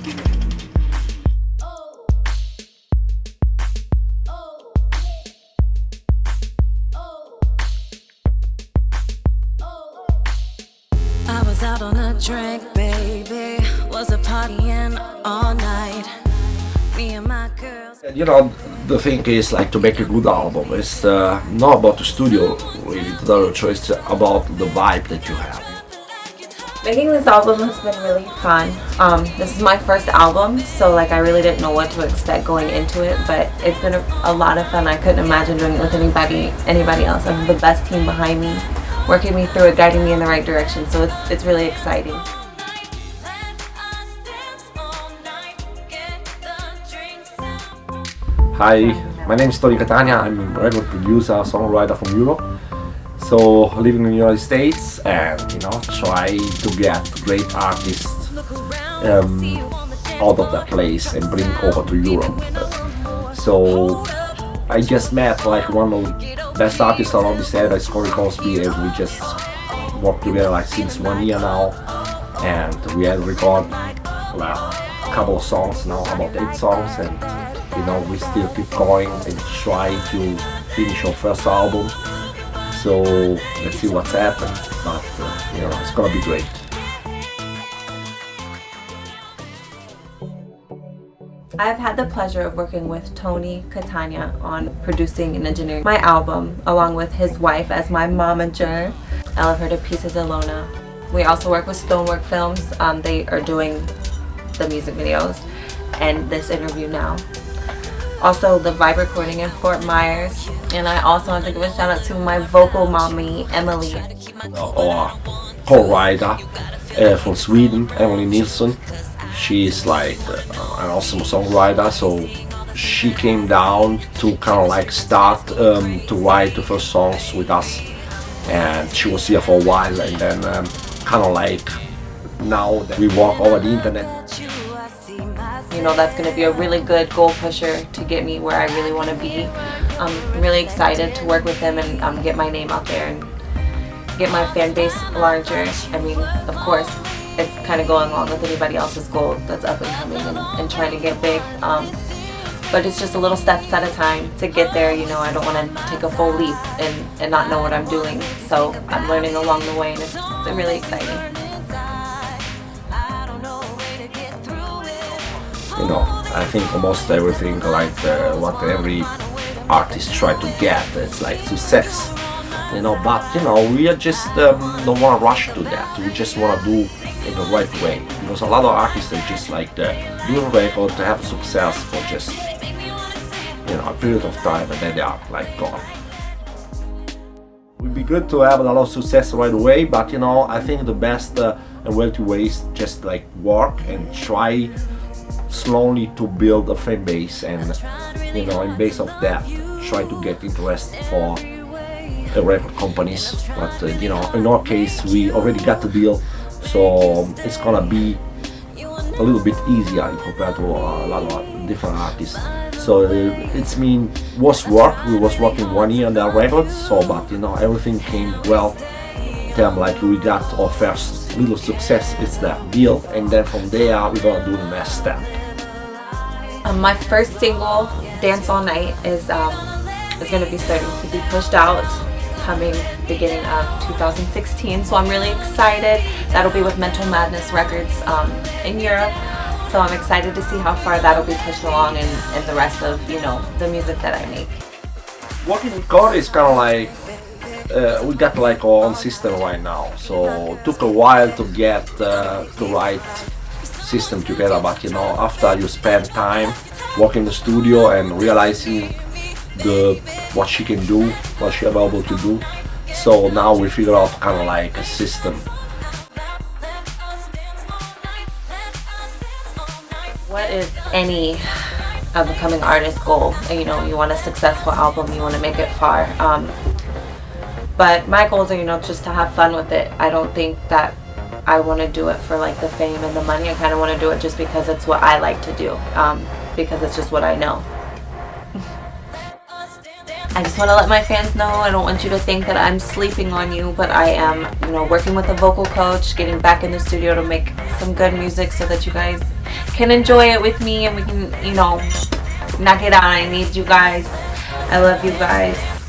I was out on a drink, baby. Was a partying all night. Me and my girls. You know, the thing is like to make a good album. It's not about the studio really, the choice about the vibe that you have. Making this album has been really fun. This is my first album, so like I really didn't know what to expect going into it, but it's been a lot of fun. I couldn't imagine doing it with anybody else. I have the best team behind me, working me through it, guiding me in the right direction, so it's really exciting. Hi, my name is Kori Cosby. I'm a record producer, songwriter from Europe. So living in the United States and try to get great artists out of that place and bring over to Europe. So I just met like one of the best artists around this area, is Kori Cosby, and we just worked together like since 1 year now, and we had recorded like a couple of songs now, about 8 songs, and we still keep going and try to finish our first album. So let's see what's happened, but it's gonna be great. I've had the pleasure of working with Kori Cosby on producing and engineering my album, along with his wife as my momager. I love her to pieces, Alona. We also work with Stonework Films. They are doing the music videos and this interview now. Also the vibe recording in Fort Myers, and I also want to give a shout out to my vocal mommy, Emily. Our co-writer from Sweden, Emily Nilsson. She is like an awesome songwriter, so she came down to kind of like start to write the first songs with us, and she was here for a while, and then kind of like now that we work over the internet. That's going to be a really good goal pusher to get me where I really want to be. I'm really excited to work with him and get my name out there and get my fan base larger. I mean, of course, it's kind of going along with anybody else's goal that's up and coming and trying to get big. But it's just a little steps at a time to get there. I don't want to take a full leap and not know what I'm doing. So I'm learning along the way, and it's really exciting. I think almost everything like what every artist try to get, it's like success. But we are just don't want to rush to that. We just want to do in the right way, because a lot of artists they just like do a record to have success for just a period of time, and then they are like gone. It would be good to have a lot of success right away, but I think the best and wealthy way is just like work and try slowly to build a fan base, and in base of that try to get interest for the record companies. But in our case we already got the deal, so it's gonna be a little bit easier compared to a lot of different artists. So was work. We was working 1 year on that record, so but everything came well. Like we got our first little success, it's that deal, and then from there we're gonna do the next step. My first single, Dance All Night, is going to be starting to be pushed out, coming beginning of 2016. So I'm really excited. That'll be with Mental Madness Records in Europe. So I'm excited to see how far that'll be pushed along and the rest of the music that I make. Working with Kori is kind of like we got like our own system right now. So it took a while to get the right system together, but after you spend time working in the studio and realizing what she can do, what she's able to do, so now we figure out kind of like a system. What is any upcoming artist goal? You want a successful album, you want to make it far, but my goals are just to have fun with it. I don't think that I want to do it for like the fame and the money. I kind of want to do it just because it's what I like to do, because it's just what I know. I just want to let my fans know, I don't want you to think that I'm sleeping on you, but I am, you know, working with a vocal coach, getting back in the studio to make some good music so that you guys can enjoy it with me and we can, you know, knock it out. I need you guys. I love you guys.